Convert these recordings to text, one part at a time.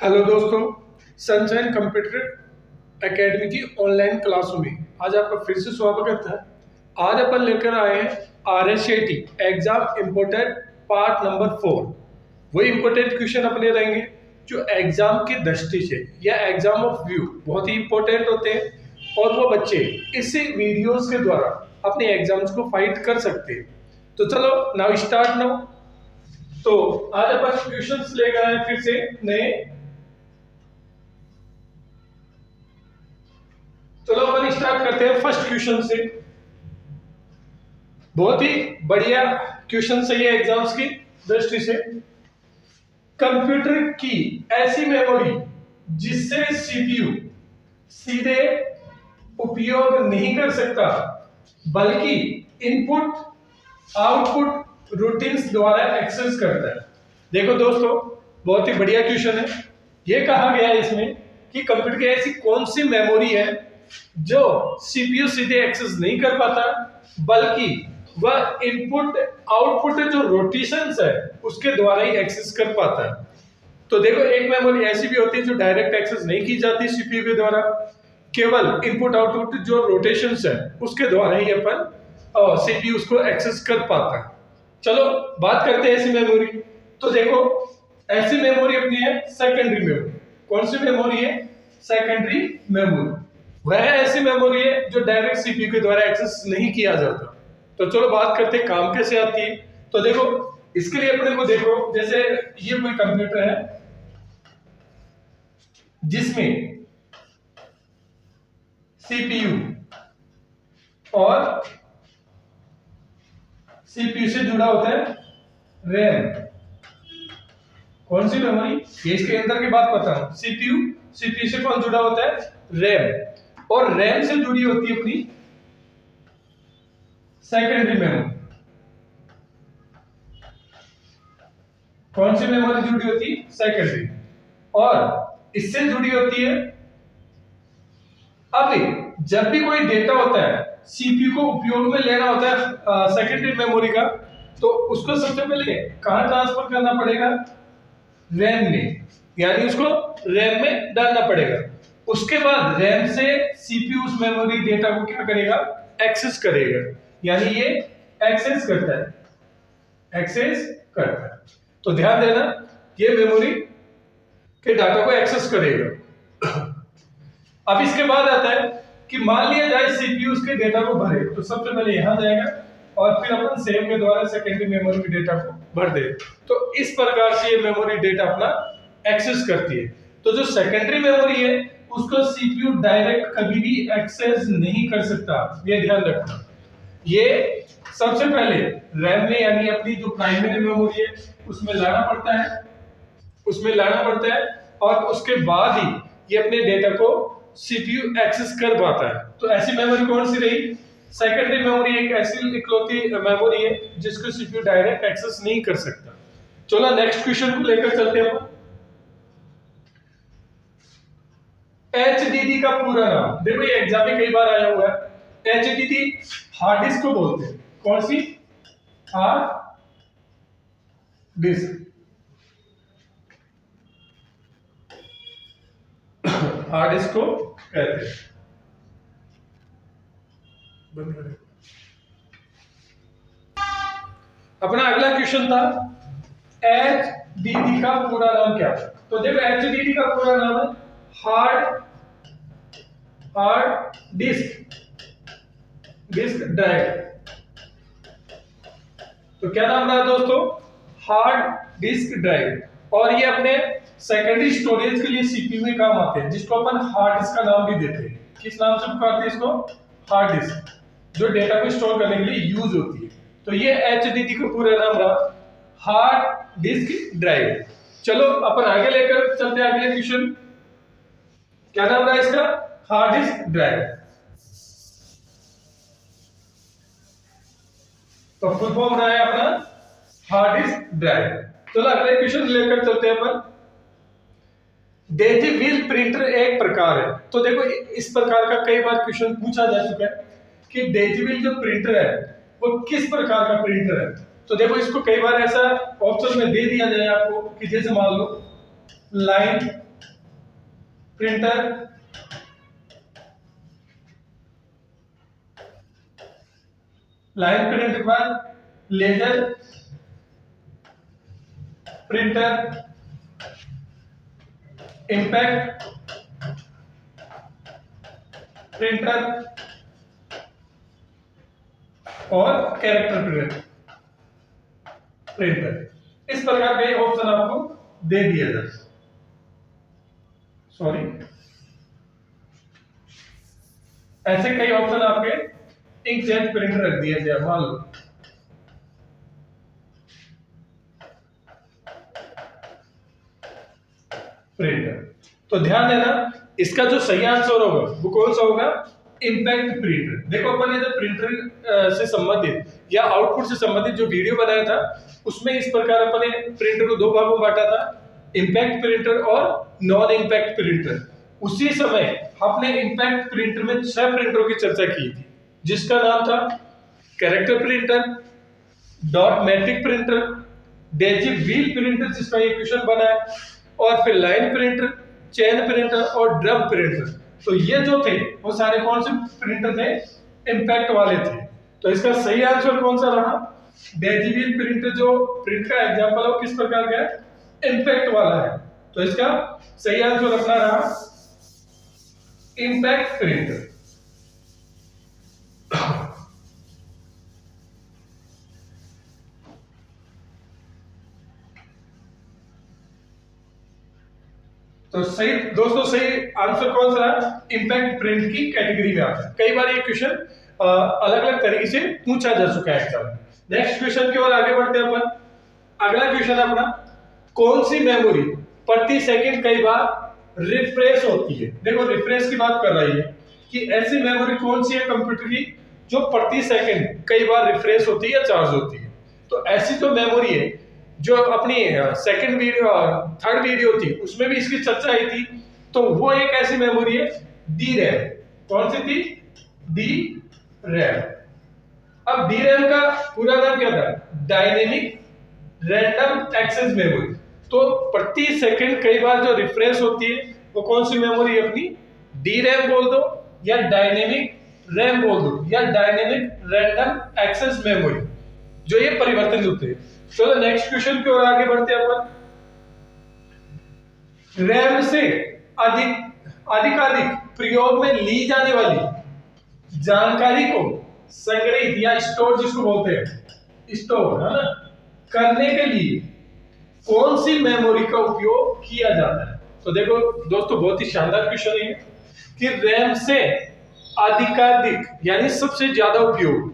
Hello दोस्तों, sunshine computer academy की online क्लासों में आज आपका फिर से स्वागत है। आज अपन लेकर आए हैं RSAT exam important part number 4। वही इम्पोर्टेंट क्वेश्चन अपने रहेंगे जो एग्जाम की दृष्टि से या एग्जाम ऑफ व्यू बहुत ही इम्पोर्टेंट होते हैं और वो बच्चे इसी वीडियोस के द्वारा अपने एग्जाम्स को फाइट कर सकते हैं। तो चलो नाउ स्टार्ट नाउ। तो आज अपन क्वेश्चंस लेकर आए फिर से नए। चलो अपन स्टार्ट करते हैं फर्स्ट क्वेश्चन से। बहुत ही बढ़िया क्वेश्चन सही है एग्जाम्स की दृष्टि से। कंप्यूटर की ऐसी मेमोरी जिससे सीपीयू सीधे उपयोग नहीं कर सकता बल्कि इनपुट आउटपुट रूटीन्स द्वारा एक्सेस करता है। देखो दोस्तों, बहुत ही बढ़िया क्वेश्चन है। यह कहा गया है इसमें कि कंप्यूटर की ऐसी कौन सी मेमोरी है जो सीपीयू सीधे एक्सेस नहीं कर पाता बल्कि वह इनपुट आउटपुट जो रोटेशंस है उसके द्वारा ही एक्सेस कर पाता है। तो देखो, एक मेमोरी ऐसी भी होती है जो डायरेक्ट एक्सेस नहीं की जाती सीपीयू के द्वारा, केवल इनपुट आउटपुट जो रोटेशंस है उसके द्वारा ही अपन सीपीयू उसको एक्सेस कर पाता है। चलो बात करते हैं ऐसी मेमोरी। तो देखो, ऐसी मेमोरी अपनी है सेकेंडरी मेमोरी। कौन सी मेमोरी है? Secondary memory. वह ऐसी मेमोरी है जो डायरेक्ट सीपीयू के द्वारा एक्सेस नहीं किया जाता। तो चलो बात करते हैं काम कैसे आती है। तो देखो, इसके लिए अपने को देखो, जैसे ये कोई कंप्यूटर है जिसमें सीपीयू और सीपीयू से जुड़ा होता है रैम। कौन सी मेमोरी? ये इसके अंदर की बात बता रहा हूं। सीपीयू से कौन जुड़ा होता है? रैम। और रैम से जुड़ी होती है अपनी सेकेंडरी मेमोरी। कौन सी मेमोरी जुड़ी होती है? सेकेंडरी। और इससे जुड़ी होती है, अब जब भी कोई डेटा होता है सीपीयू को उपयोग में लेना होता है सेकेंडरी मेमोरी का, तो उसको सबसे पहले कहां ट्रांसफर करना पड़ेगा? रैम में, यानी उसको रैम में डालना पड़ेगा। उसके बाद रैम से सीपीयू उस मेमोरी डेटा को क्या करेगा? एक्सेस करेगा। यानी ये एक्सेस करता है। तो ध्यान देना, ये मेमोरी के डाटा को एक्सेस करेगा। अब इसके बाद आता है कि मान लिया जाए सीपीयू उसके डेटा को भरे, तो सबसे पहले यहां जाएगा और फिर अपन सेव के द्वारा सेकेंडरी मेमोरी के डेटा को भर दे। तो इस प्रकार से ये मेमोरी डेटा अपना एक्सेस करती है। तो जो सेकेंडरी मेमोरी है उसको सीपीयू डायरेक्ट कभी भी एक्सेस नहीं कर सकता, ये ध्यान रखना। ये सबसे पहले रैम में, यानी अपनी जो प्राइमरी मेमोरी है उसमें लाना पड़ता है और उसके बाद ही ये अपने डेटा को सीपीयू एक्सेस कर पाता है। तो ऐसी मेमोरी कौन सी रही? सेकेंडरी मेमोरी एक ऐसी इकलौती मेमोरी है जिसको सीपीयू डायरेक्ट एक्सेस नहीं कर सकता। चलो नेक्स्ट क्वेश्चन को लेकर चलते हैं। एचडीडी का पूरा नाम देखो, ये एग्जाम में कई बार आया हुआ है। एचडीडी हार्ड डिस्क को बोलते हैं। कौन सी? Hard disk. हार्ड डिस्क को कहते हैं। बंद करें। अपना अगला क्वेश्चन था एचडीडी का पूरा नाम क्या है? तो देखो, एचडीडी का पूरा नाम है हार्ड डिस्क ड्राइव। तो क्या नाम रहा दोस्तों? Hard disk drive. और ये अपने सेकेंडरी स्टोरेज के लिए सीपीयू में काम आते हैं, जिसको अपन हार्ड डिस्क का नाम भी देते हैं। किस नाम से पुकारते हैं इसको? हार्ड डिस्क, जो डेटा को स्टोर करने के लिए यूज होती है। तो ये एचडीडी का पूरा नाम रहा हार्ड डिस्क ड्राइव। चलो अपन आगे लेकर चलते हैं अगले क्वेश्चन। क्या नाम रहा इसका? Hard disk drive. तो फुल फॉर्म रहा है अपना हार्ड डिस्क ड्राइव। चलो अगले क्वेश्चन लेकर चलते हैं अपन। डेजिव्हिल प्रिंटर एक प्रकार है। तो देखो, इस प्रकार का कई बार क्वेश्चन पूछा जा चुका है कि डेजिव्हिल जो प्रिंटर है वो किस प्रकार का प्रिंटर है। तो देखो, इसको कई बार ऐसा ऑप्शन में दे दिया जाए आपको कि जैसे मान लो लाइन प्रिंटर, लाइन प्रिंट के बाद लेजर प्रिंटर, इंपैक्ट प्रिंटर और कैरेक्टर प्रिंटर। इस प्रकार के ऑप्शन आपको दे दिया जाए। सॉरी, ऐसे कई ऑप्शन आपके इंकजेट प्रिंटर रख दिया जाए। मान लो प्रिंटर, तो ध्यान देना इसका जो सही आंसर होगा वो कौन सा होगा? Impact printer. देखो अपन ने जब प्रिंटर से संबंधित या आउटपुट से संबंधित जो वीडियो बनाया था उसमें इस प्रकार अपन ने प्रिंटर को दो भागों में बांटा था, इंपैक्ट प्रिंटर और नॉन इंपैक्ट प्रिंटर। उसी समय हमने इंपैक्ट प्रिंटर में 6 प्रिंटरों की चर्चा की थी, जिसका नाम था character printer, dot matric printer, Daisy wheel printer जिसका ये क्वेश्चन बना है, और फिर लाइन प्रिंटर, चेन प्रिंटर और ड्रम प्रिंटर। तो ये जो थे वो सारे कौन से प्रिंटर थे? इंपैक्ट वाले थे। तो इसका सही आंसर कौन सा रहा? डेजी व्हील प्रिंटर जो प्रिंट का एग्जांपल है किस प्रकार का है? इंपैक्ट वाला है। तो इसका सही आंसर अपना रहा इंपैक्ट प्रिंटर। तो सही दोस्तों, सही आंसर कौन सा है? इंपैक्ट प्रिंट की कैटेगरी में आता है। कई बार ये क्वेश्चन अलग अलग तरीके से पूछा जा चुका है एग्जाम में। नेक्स्ट क्वेश्चन की ओर आगे बढ़ते हैं अपन। अगला क्वेश्चन है अपना, कौन सी मेमोरी प्रति सेकंड कई बार रिफ्रेश होती है? देखो रिफ्रेश की बात कर रही है कि ऐसी मेमोरी कौन सी है कंप्यूटर की जो प्रति सेकंड कई बार रिफ्रेश होती है या चार्ज होती है। तो ऐसी तो मेमोरी है जो अपनी सेकंड वीडियो और थर्ड वीडियो थी उसमें भी इसकी चर्चा आई थी। तो वो एक ऐसी मेमोरी है डी रैम। कौन सी थी? D RAM. अब डी रैम का पूरा नाम क्या था? Dynamic random access memory. तो प्रति सेकंड कई बार जो रिफ्रेश होती है वो कौन सी मेमोरी है अपनी? डी रैम बोल दो या डायनेमिक रैम बोल दो या डायनेमिक रैंडम एक्सेस मेमोरी, जो ये परिवर्तन होते हैं। चलो नेक्स्ट क्वेश्चन की ओर आगे बढ़ते हैं अपन। रैम से अधिकाधिक प्रयोग में ली जाने वाली जानकारी को संग्रहित या स्टोर जिसको बोलते हैं स्टोर, है ना, करने के लिए कौन सी मेमोरी का उपयोग किया जाता है? तो देखो दोस्तों, बहुत ही शानदार क्वेश्चन है कि रैम से अधिकाधिक यानी सबसे ज्यादा उपयोग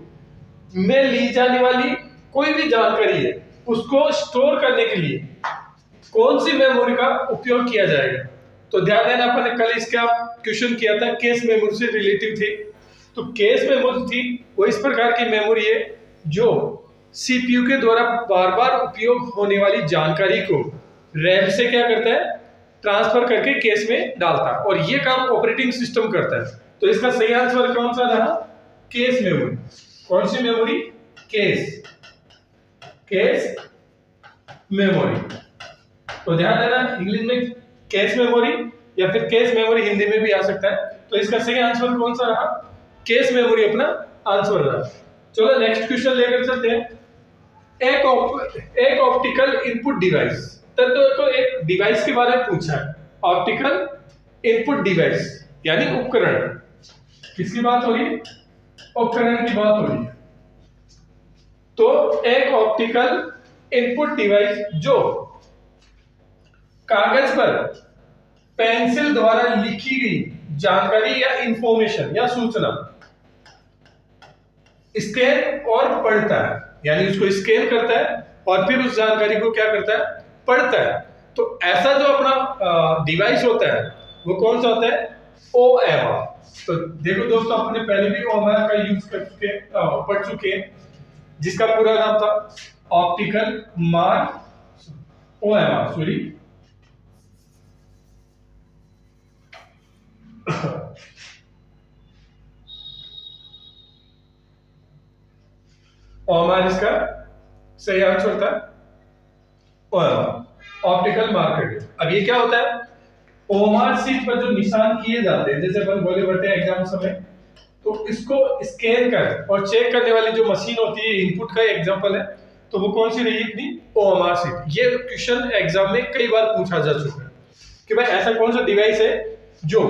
में ली जाने वाली कोई भी जानकारी है उसको स्टोर करने के लिए कौन सी मेमोरी का उपयोग किया जाएगा। तो ध्यान देना, अपन ने कल इसका क्वेश्चन किया था, केस मेमोरी से रिलेटिव थी। तो केस मेमोरी थी वो इस प्रकार की मेमोरी है जो सीपीयू के द्वारा बार बार उपयोग होने वाली जानकारी को रैम से क्या करता है? ट्रांसफर करके केस में डालता है, और ये काम ऑपरेटिंग सिस्टम करता है। तो इसका सही आंसर कौन सा रहा? Case memory. कौन सी मेमोरी? Case memory. तो ध्यान देना, इंग्लिश में कैश मेमोरी या फिर केस मेमोरी हिंदी में भी आ सकता है। तो इसका सही आंसर कौन सा रहा? केस मेमोरी अपना आंसर रहा। चलो नेक्स्ट क्वेश्चन लेकर चलते हैं। एक ऑप्टिकल इनपुट डिवाइस, तो एक डिवाइस के बारे में पूछा है। ऑप्टिकल इनपुट डिवाइस यानी उपकरण। किसकी बात हो रही है? उपकरण की बात हो रही है। तो एक ऑप्टिकल इनपुट डिवाइस जो कागज पर पेंसिल द्वारा लिखी गई जानकारी या इंफॉर्मेशन या सूचना स्कैन और पढ़ता है, यानी उसको स्कैन करता है और फिर उस जानकारी को क्या करता है? पढ़ता है। तो ऐसा जो अपना डिवाइस होता है वो कौन सा होता है? OMR। तो देखो दोस्तों, अपने पहले भी OMR का यूज कर चुके पढ़ चुके हैं, जिसका पूरा नाम था optical mark OMR, sorry OMR इसका सही आंसर था OMR, ऑप्टिकल मार्कर। अब ये क्या होता है? ओएमआर शीट पर जो निशान किए जाते हैं, जैसे अपन बोले बढ़ते हैं एग्जाम समय, तो इसको स्कैन कर और चेक करने वाली जो मशीन होती है, इनपुट का एग्जांपल है, तो वो कौन सी रही अपनी ओएमआर शीट। ये क्वेश्चन एग्जाम में कई बार पूछा जा चुका है कि भाई ऐसा कौन सा डिवाइस है जो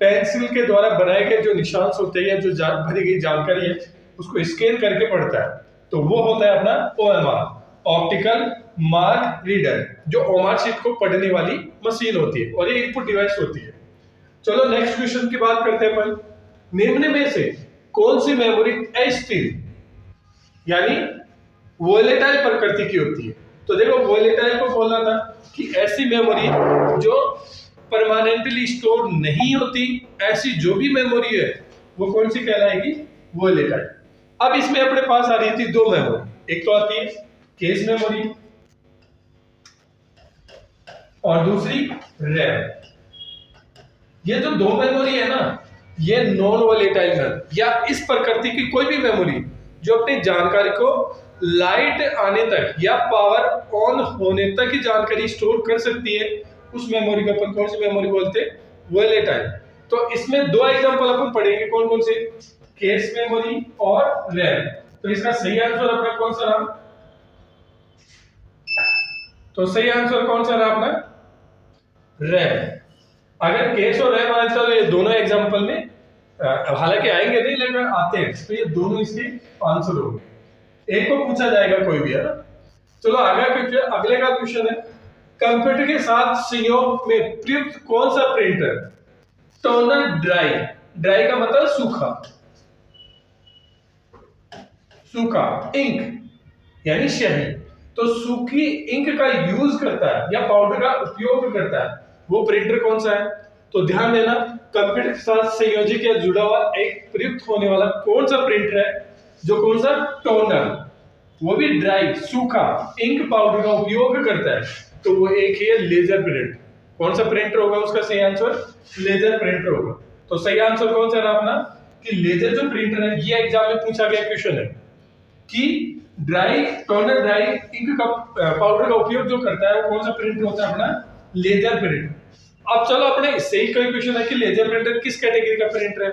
पेंसिल के द्वारा बनाए गए जो निशान होते हैं, जो भरी गई जानकारी है, उसको स्कैन करके पढ़ता है, तो वो होता है अपना ओएमआर, ऑप्टिकल मार्क रीडर, जो ओएमआर शीट को पढ़ने वाली मशीन होती है और ये इनपुट डिवाइस होती है। चलो नेक्स्ट क्वेश्चन की बात करते हैं अपन। निम्न में से कौन सी मेमोरी अस्थिर यानी वोलेटाइल प्रकृति की होती है? तो देखो वोलेटाइल को बोलना था कि ऐसी मेमोरी जो परमानेंटली स्टोर नहीं होती, ऐसी जो भी मेमोरी है वो कौन सी कहलाएगी? वोलेटाइल। अब इसमें अपने पास आ रही थी दो मेमोरी, एक तो आती है केस मेमोरी और दूसरी रैम। ये जो दो मेमोरी है ना, ये नॉन वोलेटाइल मेमोरी या इस प्रकृति की कोई भी मेमोरी जो अपनी जानकारी को लाइट आने तक या पावर ऑन होने तक की जानकारी स्टोर कर सकती है, उस मेमोरी को अपन कौन सी मेमोरी बोलते हैं? वोलेटाइल। तो इसमें दो एग्जांपल अपन पढ़ेंगे, कौन कौन से? केस मेमोरी और रैम। तो इसका सही आंसर अपना कौन सा रहा? तो सही आंसर कौन सा रहा अपना? रैम। अगर केस और रैम आंसर तो ये दोनों एग्जांपल में हालांकि आएंगे नहीं, लेकिन आते हैं, तो ये दोनों इसके आंसर होंगे। एक को पूछा जाएगा कोई भी, है ना। चलो अगले का क्वेश्चन है, कंप्यूटर के साथ संयोग में प्रयुक्त कौन सा प्रिंटर टोनर ड्राई, ड्राई का मतलब सूखा, सूखा इंक यानी स्याही, तो सूखी इंक का यूज करता है या पाउडर का उपयोग करता है, वो प्रिंटर कौन सा है? तो ध्यान देना, कंप्यूटर के साथ संयोजित या जुड़ा हुआ एक प्रयुक्त होने वाला कौन सा प्रिंटर है? जो कौन सा? टोनर, वो भी ड्राई सूखा इंक पाउडर का उपयोग करता है, तो वो एक है लेजर प्रिंटर। कौन सा प्रिंटर होगा उसका सही आंसर? लेजर प्रिंटर होगा। तो सही आंसर कौन सा रहा अपना? कि लेजर जो प्रिंटर है, ये एग्जाम में पूछा गया क्वेश्चन है कि ड्राई टोनर ड्राई इंक का पाउडर का उपयोग जो करता है वो कौन सा प्रिंटर होता है? अपना लेजर प्रिंटर। अब चलो अपने इससे ही कोई क्वेश्चन है कि लेजर प्रिंटर किस कैटेगरी का प्रिंटर है?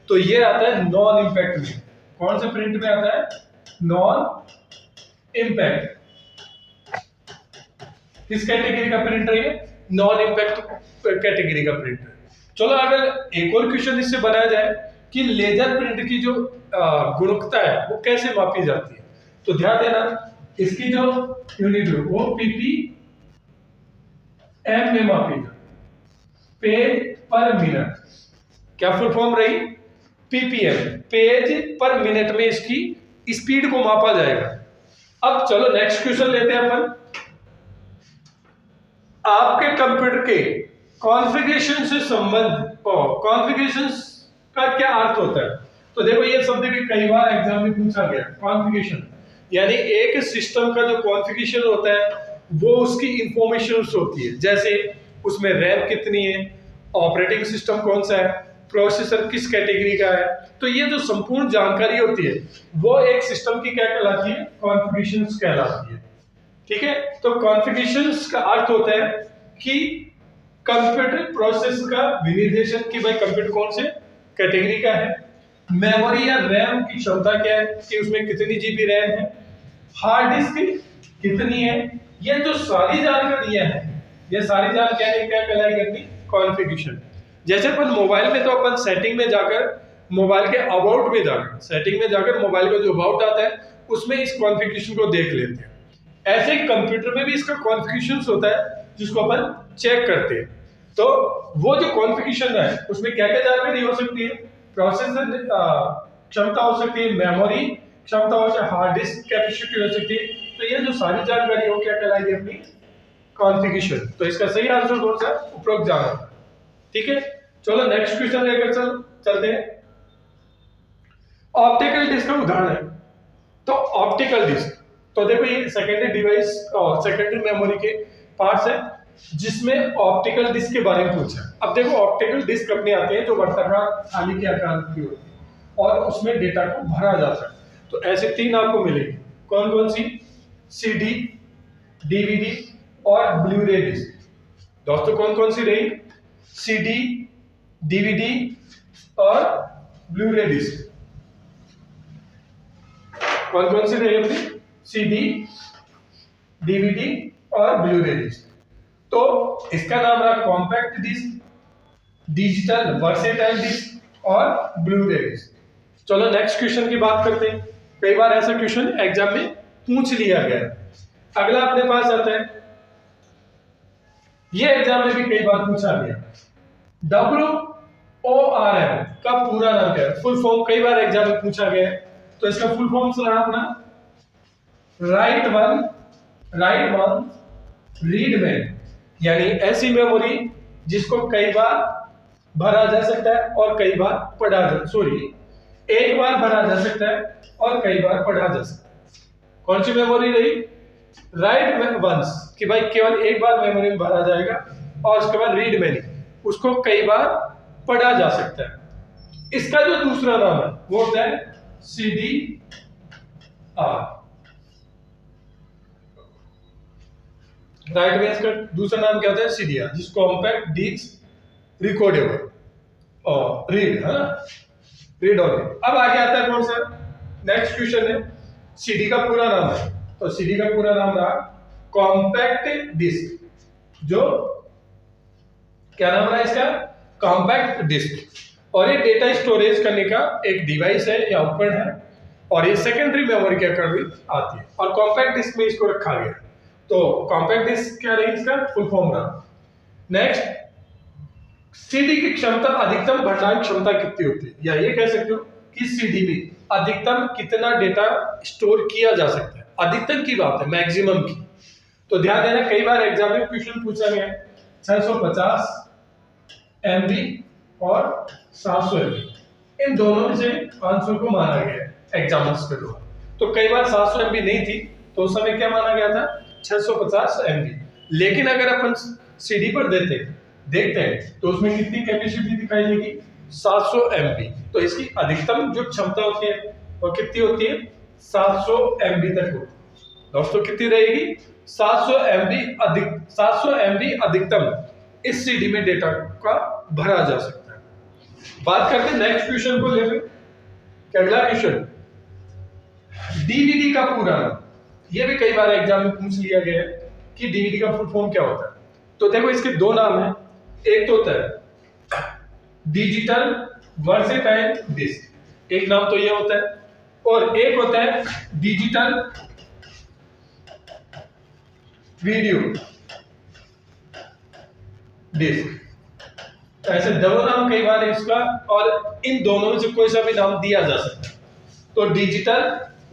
तो ये आता है नॉन इंपैक्ट में। कौन से प्रिंट में आता है? Non impact. किस कैटेगरी का प्रिंटर है ये? नॉन इंपैक्ट कैटेगरी का प्रिंटर। चलो अगर एक और क्वेश्चन इससे बनाया जाए कि लेजर प्रिंट की जो गुणवत्ता है वो कैसे मापी जाती है, तो ध्यान देना, इसकी जो यूनिट है वो पीपीएम में मापी जाती, पेज पर मिनट। क्या फुल फॉर्म रही? पीपीएम, पेज पर मिनट में इसकी स्पीड को मापा जाएगा। अब चलो नेक्स्ट क्वेश्चन लेते हैं अपन। आपके कंप्यूटर के कॉन्फ़िगरेशन से संबंध, कॉन्फ़िगरेशन का क्या अर्थ होता है? तो देखो ये शब्द भी कई बार एग्जाम में पूछा गया। कॉन्फ़िगरेशन यानी एक सिस्टम का जो कॉन्फ़िगरेशन होता है वो उसकी इंफॉर्मेशन होती है, जैसे उसमें रैम कितनी है, ऑपरेटिंग सिस्टम कौन सा है, प्रोसेसर किस कैटेगरी का है। तो ये जो संपूर्ण जानकारी होती है वो एक सिस्टम की क्या कहलाती है? कॉन्फ़िगरेशंस कहलाती है। ठीक है, तो कॉन्फ़िगरेशंस का अर्थ होता है कि कंप्यूटर प्रोसेस का विनिर्देशन कि भाई कंप्यूटर कौन से कैटेगरी का है, मेमोरी या रैम की क्षमता क्या है कि उसमें कितनी जीबी रैम है, हार्ड डिस्क कितनी है, ये जो सारी जानकारियां हैं, ये सारी जानकारी क्या कहलाएगी? अपनी कॉन्फ़िगरेशन। जैसे अपन मोबाइल में, तो अपन सेटिंग में जाकर, मोबाइल के अबाउट में जाकर, सेटिंग में जाकर मोबाइल का जो अबाउट आता है उसमें इस कॉन्फ़िगरेशन को देख लेते हैं। ऐसे कंप्यूटर में भी इसका कॉन्फ़िगरेशन होता है जिसको अपन चेक करते हैं। तो वो जो कॉन्फ़िगरेशन है उसमें क्या क्या जानकारी हो सकती है? प्रोसेसर क्षमता हो सकती है, मेमोरी क्षमता हो सकती है, हार्ड डिस्क कैपेसिटी हो सकती है। तो ये जो सारी जानकारी हो क्या कहलाएगी? अपनी कॉन्फ़िगरेशन। तो इसका सही आंसर कौन सा? उपरोक्त जानकारी। ठीक है, चलो नेक्स्ट क्वेश्चन लेकर चलते हैं। ऑप्टिकल डिस्क का उदाहरण है। तो ऑप्टिकल डिस्क, तो देखो ये सेकेंडरी डिवाइस और सेकेंडरी मेमोरी के पार्ट्स है जिसमें ऑप्टिकल डिस्क के बारे में पूछा। अब देखो ऑप्टिकल डिस्क अपने आते हैं जो वर्ताकार थाली के आकार की होती है और उसमें डेटा को भरा जाता है। तो ऐसे तीन आपको मिलेगी, कौन कौन सी? सीडी, डीवीडी और ब्लू रे डिस्क। दोस्तों कौन कौन सी रही? सीडी, डीवीडी और ब्लू-रे डिस्क। कौन कौन सी रही अपनी? सीडी, डीवीडी और ब्लू-रे डिस्क। तो इसका नाम रहा compact disc, digital versatile disc और ब्लू-रे डिस्क। चलो नेक्स्ट क्वेश्चन की बात करते हैं। कई बार ऐसा क्वेश्चन एग्जाम में पूछ लिया गया है। अगला अपने पास आता है, ये एग्जाम में भी कई बार पूछा गया, WORM का पूरा नाम क्या है? फुल फॉर्म कई बार एग्जाम में पूछा गया है। तो इसका फुल फॉर्म सुना अपना, राइट वन रीड मैन, यानी ऐसी मेमोरी जिसको कई बार भरा जा सकता है और कई बार पढ़ा जा एक बार भरा जा सकता है और कई बार पढ़ा जा सकता है। कौन सी मेमोरी रही? राइट वंस, कि भाई केवल एक बार मेमोरी में भरा जाएगा, और उसके बाद रीड मैनी, उसको कई बार पढ़ा जा सकता है। इसका जो दूसरा नाम है वो होता है CDR। राइट में का दूसरा नाम क्या होता है? CDR, जिसको कॉम्पैक्ट डिस्क रिकॉर्डेबल और रीड, है ना, रीड ऑन। अब आगे आता है कौन सा? नेक्स्ट क्वेश्चन है, सीडी का पूरा नाम है, तो सीडी का पूरा नाम रहा कॉम्पैक्ट डिस्क। जो क्या नाम रहा इसका? Compact disc. और ये डेटा स्टोरेज करने का एक डिवाइस है या उपकरण है, और ये सेकेंडरी मेमोरी के अकॉर्डिंग आती है, और कॉम्पैक्ट डिस्क में इसको रखा गया। तो कॉम्पैक्ट डिस्क क्या रही? इसका फुल फॉर्म रहा। नेक्स्ट, सीडी की क्षमता, अधिकतम भंडारण क्षमता कितनी होती है, या ये कह सकते हो कि सीडी में अधिकतम कितना डेटा स्टोर किया जा सकता है। अधिकतम की बात है, मैक्सिमम की। तो ध्यान देना, कई बार एग्जाम में क्वेश्चन पूछा गया है 650 MB और 700 MB, इन दोनों में से आंसर को माना गया है एग्जाम्स के द्वारा। तो कई बार 700 MB नहीं थी, तो उस समय क्या माना गया था? 650 MB। लेकिन अगर अपन सीडी पर देखते हैं तो उसमें कितनी कैपेसिटी दिखाई देगी? 700 MB। तो इसकी अधिकतम जो क्षमता होती है वो कितनी होती है? 700 MB तक होती है। दोस्तों कितनी रहेगी? 700 MB अधिकतम इस सीडी में डेटा का भरा जा सकता है। बात करते हैं नेक्स्ट क्वेश्चन को लेकर। अगला क्वेश्चन, डीवीडी का पूरा नाम। ये भी कई बार एग्जाम में पूछ लिया गया है कि डीवीडी का फुल फॉर्म क्या होता है। तो देखो, इसके दो नाम हैं। एक तो होता है डिजिटल वर्सेटाइल डिस्क, एक नाम तो ये होता है, और एक होता है डिजिटल वीडियो डिस्क। ऐसे दो नाम कई बार इसका, और इन दोनों में से कोई सा भी नाम दिया जा सकता है। तो डिजिटल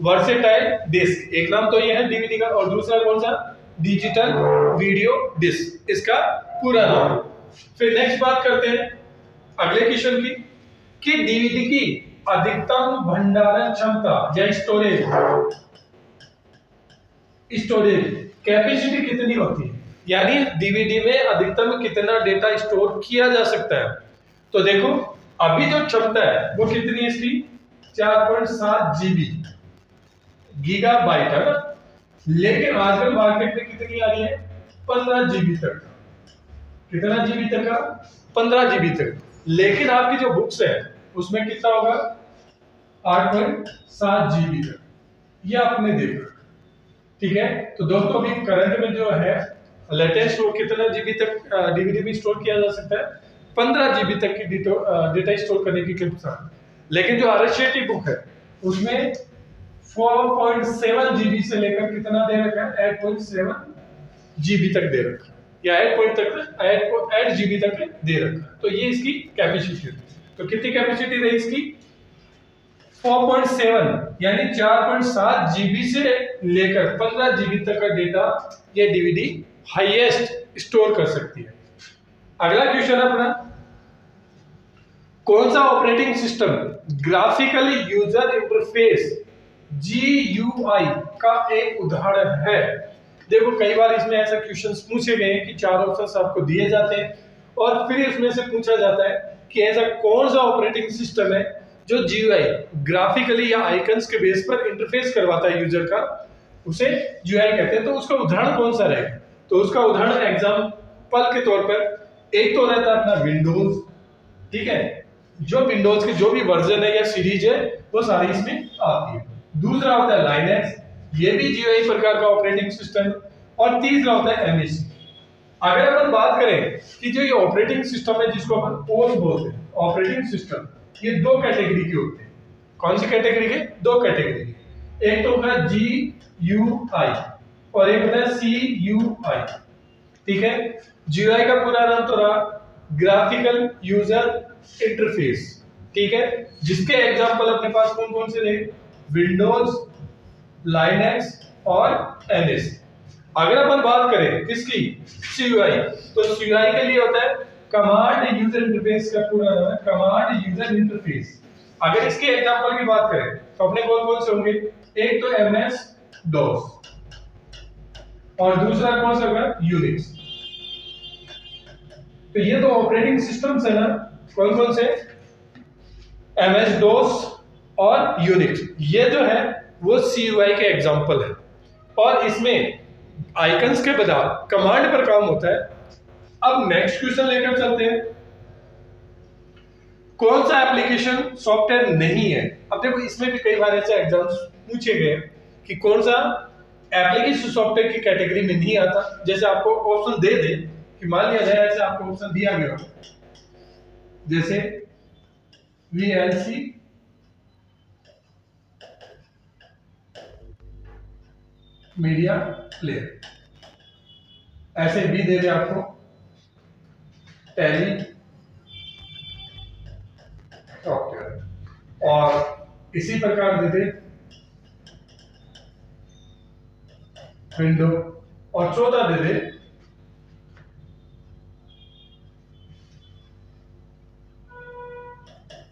वर्सेटाइल डिस्क एक नाम तो ये है डीवीडी का, और दूसरा कौन सा? डिजिटल वीडियो डिस्क, इसका पूरा नाम। फिर नेक्स्ट बात करते हैं अगले क्वेश्चन की, कि डीवीडी की अधिकतम भंडारण क्षमता या स्टोरेज कैपेसिटी कितनी होती है, यानी डीवीडी में अधिकतम कितना डेटा स्टोर किया जा सकता है। तो देखो, अभी जो क्षमता है वो कितनी है इसकी? 4.7 GB गीगाबाइट, है ना। लेकिन आजकल मार्केट में कितनी आ रही है? 15 GB तक। कितना GB तक का? 15 GB तक। लेकिन आपकी जो बुक्स है उसमें कितना होगा? 8.7 GB तक। ये आपने देखा, ठीक है। तो दोस्तों अभी करंट में जो है लेटेस्ट, वो कितना जीबी तक डीवीडी में स्टोर किया जा सकता है? 15 GB तक की डेटा स्टोर करने की क्षमता। लेकिन जो आरएसटी बुक है उसमें 4.7 GB से लेकर कितना दे रखा है? 8.7 GB तक दे रखा है, या 8 GB तक दे रखा है। तो ये इसकी कैपेसिटी है। तो कितनी कैपेसिटी रही इसकी? 4.7, यानी 4.7 GB से लेकर 15 GB तक का डेटा ये डीवीडी हाईएस्ट स्टोर कर सकती है। अगला क्वेश्चन है अपना, कौन सा operating system graphical user interface GUI का एक उदाहरण है? देखो, कई बार इसमें ऐसा क्वेश्चंस पूछे गए हैं कि 4 ऑप्शंस आपको दिए जाते हैं, और फिर इसमें से पूछा जाता है कि ऐसा कौन सा ऑपरेटिंग सिस्टम है जो GUI ग्राफिकली या आइकन्स के बेस पर इंटरफेस करवाता है यूजर का, उसे GUI कहते हैं। तो उसका उदाहरण कौन सा रहेगा? तो उसका उदाहरण एग्जाम्पल के तौर पर एक तो रहता है अपना विंडोज, ठीक है, जो विंडोज के जो भी वर्जन है या सीरीज है वो सारी इसमें आती है। दूसरा होता है लाइनक्स, ये भी जीयूआई प्रकार का ऑपरेटिंग सिस्टम। और तीसरा होता है एमएस। अगर अपन बात करें कि जो ये ऑपरेटिंग सिस्टम है जिसको अपन ओएस बोलते हैं, ऑपरेटिंग सिस्टम, ये दो कैटेगरी के होते हैं। कौन सी कैटेगरी के? दो कैटेगरी के। एक तो होगा जीयूआई और एक होता है सीयूआई, ठीक है। जीयूआई का पूरा नाम तो रहा ग्राफिकल यूजर इंटरफेस, ठीक है, जिसके एग्जांपल अपने पास कौन कौन से रहे? विंडोज, लाइनक्स और एमएस। अगर अपन बात करें किसकी? सीयूआई, तो सीयूआई के लिए होता है कमांड यूजर इंटरफेस, का पूरा नाम है कमांड यूजर इंटरफेस। अगर इसके एग्जांपल की बात करें तो अपने कौन कौन से होंगे? एक तो एमएस डॉस और दूसरा कौन सा होगा? यूनिक्स। तो ये तो ऑपरेटिंग सिस्टम्स है ना, कौन कौन से? एमएस डॉस और यूनिक्स, ये जो है वो सीयूआई के एग्जांपल है। और इसमें आइकन्स के बजाय कमांड पर काम होता है। अब नेक्स्ट क्वेश्चन लेकर चलते हैं, कौन सा एप्लीकेशन सॉफ्टवेयर नहीं है? अब देखो इसमें भी कई बार ऐसे एग्जाम्स पूछे गए कि कौन सा एप्लीकेशन सॉफ्टवेयर की कैटेगरी में नहीं आता। जैसे आपको ऑप्शन दे दे कि मान लिया जाए ऐसे आपको ऑप्शन दिया गया हो, जैसे VLC, मीडिया प्लेयर, ऐसे भी दे दे आपको टैली सॉफ्टवेयर, और इसी प्रकार दे दे विंडो, और चौथा दे दे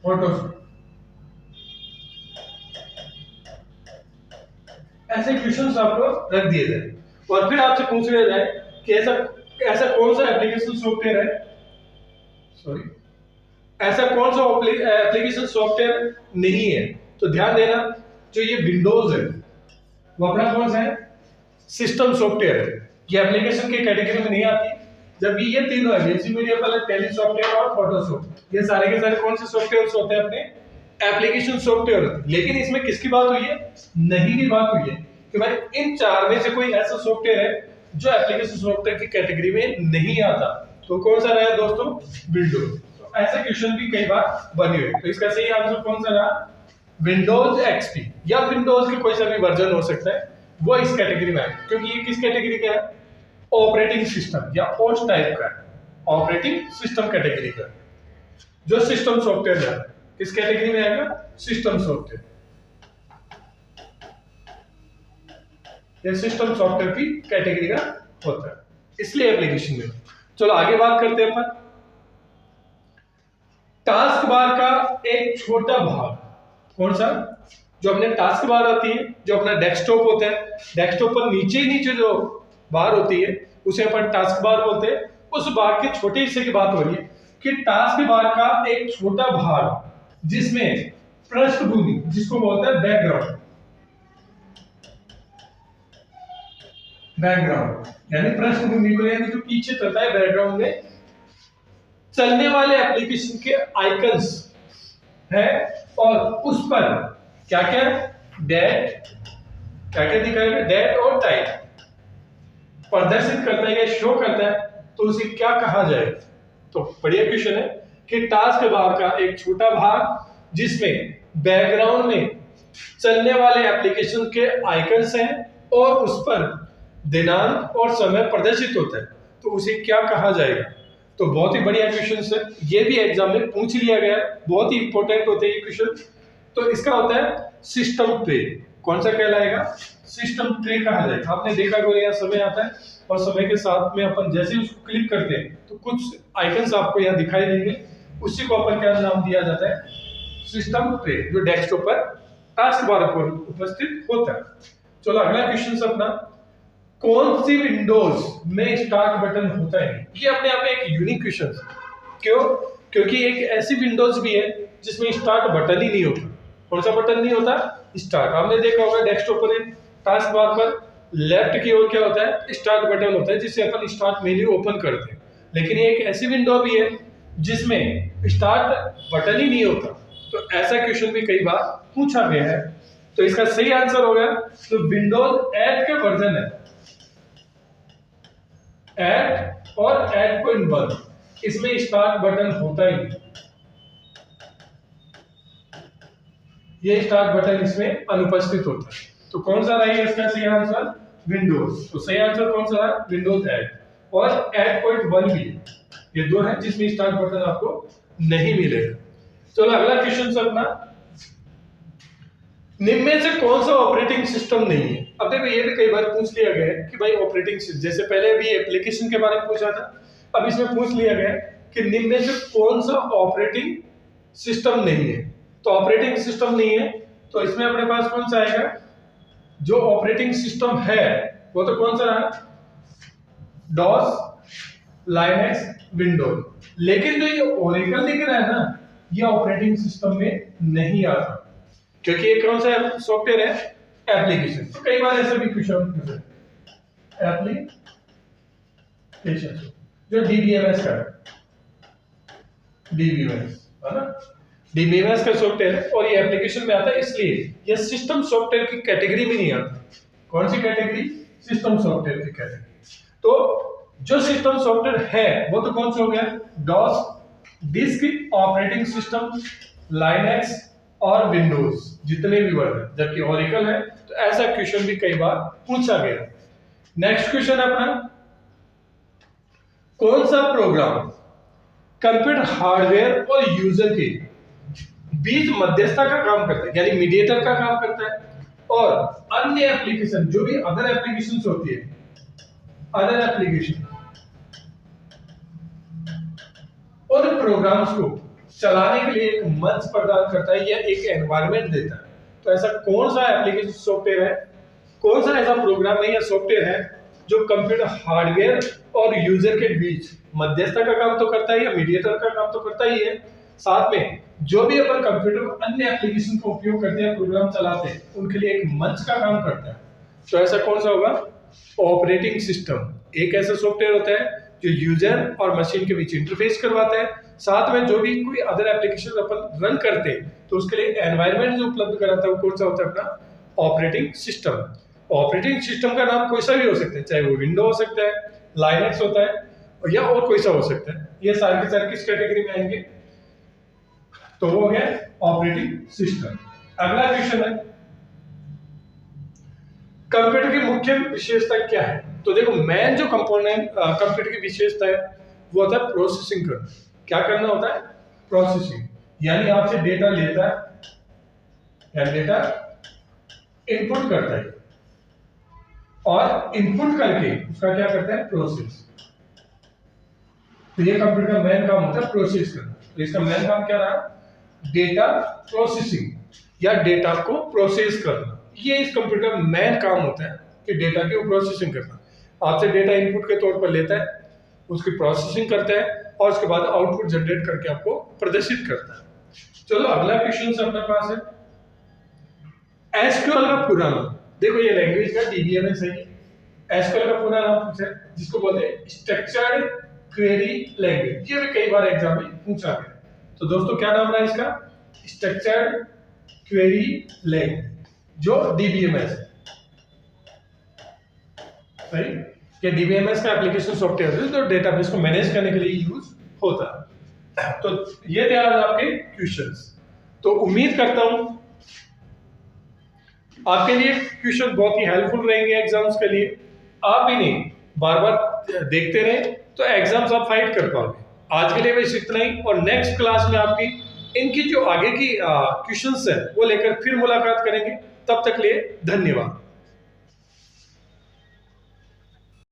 फोटोशॉप। ऐसे क्वेश्चंस आपको रख दिए जाए और फिर आपसे पूछ लिया जाए कि ऐसा ऐसा कौन सा एप्लीकेशन सॉफ्टवेयर है, सॉरी, ऐसा कौन सा एप्लीकेशन सॉफ्टवेयर नहीं है। तो ध्यान देना, जो ये विंडोज है वो अपना कौन सा है? सिस्टम सॉफ्टवेयर है, ये एप्लीकेशन की कैटेगरी में नहीं आती। जबकि ये तीनों है, basic media player, tally software और फोटोशॉप, ये सारे के सारे कौन से सॉफ्टवेयर होते हैं? अपने एप्लीकेशन सॉफ्टवेयर। लेकिन इसमें किसकी बात हुई है? नहीं की बात हुई है कि भाई इन चार में से कोई ऐसा सॉफ्टवेयर है जो एप्लीकेशन सॉफ्टवेयर की कैटेगरी में नहीं आता। तो कौन सा रहा दोस्तों? विंडोज। तो ऐसे क्वेश्चन भी कई बार बने हुए। तो इसका सही आंसर कौन सा रहा? विंडोज एक्सपी या विंडोज के कोई सा भी वर्जन हो सकता है, वो इस कैटेगरी में है। क्योंकि ये किस कैटेगरी का है? ऑपरेटिंग सिस्टम या ओएस टाइप का है, ऑपरेटिंग सिस्टम कैटेगरी का। जो सिस्टम सॉफ्टवेयर है किस कैटेगरी में आएगा? सिस्टम सॉफ्टवेयर, या सिस्टम सॉफ्टवेयर की कैटेगरी का होता है, इसलिए एप्लीकेशन में। चलो आगे बात करते हैं अपन टास्क बार का एक छोटा भाग। कौन सा? जो अपने टास्क बार आती है, जो अपना डेस्कटॉप होता है, डेस्कटॉप पर नीचे ही नीचे जो बार होती है उसे अपन टास्क बार बोलते हैं। उस बार के छोटे हिस्से की बात हो रही है कि टास्क बार का एक छोटा भाग जिसमें पृष्ठभूमि, जिसको बोलते हैं बैकग्राउंड, बैकग्राउंड यानी पृष्ठभूमि को, यानी जो पीछे चलता है बैकग्राउंड में चलने वाले एप्लीकेशन के आइकन्स है, और उस पर क्या क्या डेट, क्या क्या दिखाएगा? डेट और टाइम प्रदर्शित करता है या शो करता है, तो उसे क्या कहा जाए? तो बढ़िया क्वेश्चन है कि टास्क बार का एक छोटा भाग जिसमें बैकग्राउंड में चलने वाले एप्लीकेशन के आइकन्स हैं और उस पर दिनांक और समय प्रदर्शित होता है, तो उसे क्या कहा जाएगा? तो बहुत ही बढ़िया क्वेश्चन है, ये भी एग्जाम में पूछ लिया गया है, बहुत ही इंपॉर्टेंट होते हैं ये क्वेश्चन। तो इसका होता है सिस्टम ट्रे। कौन सा कहलाएगा? सिस्टम ट्रे कहा जाएगा। आपने देखा होगा यहाँ समय आता है और समय के साथ में अपन जैसे ही उसको क्लिक करते हैं तो कुछ आइकन्स आपको यहाँ दिखाई देंगे, उसी को अपन क्या नाम दिया जाता है? सिस्टम ट्रे, जो डेस्कटॉप पर टास्क बार पर उपस्थित होता है। चलो अगला क्वेश्चन अपना, कौन सी विंडोज में स्टार्ट बटन होता है? ये अपने आप में एक यूनिक क्वेश्चन है। क्यों? क्योंकि एक ऐसी विंडोज भी है जिसमें स्टार्ट बटन ही नहीं होता। कौन सा बटन नहीं होता? स्टार्ट। आपने देखा होगा डेस्कटॉप पर टास्क बार पर लेफ्ट की ओर क्या होता है? स्टार्ट बटन होता है, जिससे अपन स्टार्ट मेन्यू ओपन करते हैं। लेकिन ये एक ऐसी विंडो भी है जिसमें स्टार्ट बटन ही नहीं होता। तो ऐसा क्वेश्चन भी कई बार पूछा गया है। तो इसका सही आंसर होगा तो विंडोज 8 का वर्जन है 8 और 8.1, इसमें स्टार्ट बटन होता ही नहीं, ये स्टार्ट बटन इसमें अनुपस्थित होता है। तो कौन सा रहेगा इसका सही आंसर? विंडोज। तो सही आंसर कौन सा रहा? विंडोज 8 और 8.1 भी, ये दो है जिसमें स्टार्ट बटन आपको नहीं मिलेगा। चलो अगला क्वेश्चन अपना, निम्न में से कौन सा ऑपरेटिंग सिस्टम नहीं है? अब देखो ये भी कई बार पूछ लिया गया है कि भाई ऑपरेटिंग सिस्टम, जैसे पहले भी एप्लीकेशन के बारे में पूछा था, अब इसमें पूछ लिया गया है कि निम्न में से कौन सा ऑपरेटिंग सिस्टम नहीं है। तो ऑपरेटिंग सिस्टम नहीं है तो इसमें अपने पास कौन सा आएगा? जो ऑपरेटिंग सिस्टम है वो तो कौन सा रहा? DOS, Linux, Windows. लेकिन जो ये ओरेकल लिख रहा है ना, ये ऑपरेटिंग सिस्टम में नहीं आता, क्योंकि ये कौन सा सॉफ्टवेयर है? एप्लीकेशन। तो कई बार ऐसे भी क्वेश्चन पूछे, एप्लीकेशन जो डीबीएमएस का है, डीबीएमएस है ना, डीबीएमएस का सॉफ्टवेयर है और ये एप्लीकेशन में आता है, इसलिए ये सिस्टम सॉफ्टवेयर की कैटेगरी में नहीं आता। कौन सी कैटेगरी? सिस्टम सॉफ्टवेयर की कैटेगरी। तो जो सिस्टम सॉफ्टवेयर है वो तो कौन सा हो गया? DOS, disk operating system, Linux और विंडोज, जितने भी वर्ड है, जबकि ओरेकल है। तो ऐसा क्वेश्चन भी कई बार पूछा गया। नेक्स्ट क्वेश्चन अपना, कौन सा प्रोग्राम कंप्यूटर हार्डवेयर और यूजर के बीच मध्यस्थता का काम करता है, यानी मीडिएटर का काम करता है, और अन्य एप्लीकेशन, जो भी अदर एप्लीकेशंस होती है, अदर एप्लीकेशन और प्रोग्राम्स को चलाने के लिए एक मंच प्रदान करता है या एक एनवायरनमेंट देता है। तो ऐसा कौन सा एप्लीकेशन सॉफ्टवेयर है, कौन सा ऐसा प्रोग्राम है या सॉफ्टवेयर है जो कंप्यूटर हार्डवेयर और यूजर के बीच मध्यस्थता का काम तो करता है या मीडिएटर का काम तो करता ही है, साथ में जो भी अपन कंप्यूटर अन्य एप्लीकेशन का उपयोग करते हैं, प्रोग्राम चलाते हैं, उनके लिए एक मंच का काम करता है। तो ऐसा कौन सा होगा? ऑपरेटिंग सिस्टम एक ऐसा सॉफ्टवेयर होता है जो यूजर और मशीन के बीच इंटरफेस करवाता है, साथ में जो भी कोई अदर एप्लीकेशन अपन रन करते हैं तो उसके लिए एनवायरनमेंट जो उपलब्ध कराता है वो कौन सा होता है? अपना ऑपरेटिंग सिस्टम। ऑपरेटिंग सिस्टम का नाम कोई सा भी हो सकता है, चाहे वो विंडो हो सकता है, लाइनक्स होता है या और कोई सा हो सकता है। ये सारे के सारे किस कैटेगरी में आएंगे? तो वो है ऑपरेटिंग सिस्टम। अगला क्वेश्चन है, कंप्यूटर की मुख्य विशेषता क्या है? तो देखो मेन जो कंपोनेंट कंप्यूटर की विशेषता है वो होता है प्रोसेसिंग करना। क्या करना होता है? प्रोसेसिंग, यानी आपसे डेटा लेता है या डेटा इनपुट करता है और इनपुट करके उसका क्या करता है? प्रोसेस। तो ये कंप्यूटर का मेन काम होता है प्रोसेस करना। तो इसका मेन काम क्या रहा? डेटा प्रोसेसिंग या डेटा को प्रोसेस करना। ये इस कंप्यूटर का मेन काम होता है कि डेटा की प्रोसेसिंग करना। आपसे डेटा इनपुट के तौर पर लेता है, उसकी प्रोसेसिंग करता है और उसके बाद आउटपुट जनरेट करके आपको प्रदर्शित करता है। चलो अगला क्वेश्चन अपने पास है, एसक्यूएल का पूरा नाम। देखो ये लैंग्वेज का डीबीएमएस है, एसक्यूएल का पूरा नाम पूछा है जिसको बोलते हैं स्ट्रक्चर्ड क्वेरी लैंग्वेज। ये भी कई बार एग्जाम में पूछा गया। तो दोस्तों क्या नाम रहा इसका? स्ट्रक्चर्ड क्वेरी लैंग्वेज, जो डीबीएमएस है। सही, ये डीबीएमएस का एप्लीकेशन सॉफ्टवेयर है जो डेटाबेस को मैनेज करने के लिए यूज होता है। तो ये थे आज आपके क्वेश्चंस। तो उम्मीद करता हूं आपके लिए क्वेश्चन बहुत ही हेल्पफुल रहेंगे एग्जाम्स के लिए। आप इन्हें बार बार देखते रहे तो एग्जाम्स आप फाइट कर पाओगे। आज के लिए बस इतना ही, और नेक्स्ट क्लास में आपकी इनकी जो आगे की क्वेश्चंस है वो लेकर फिर मुलाकात करेंगे। तब तक लिए धन्यवाद।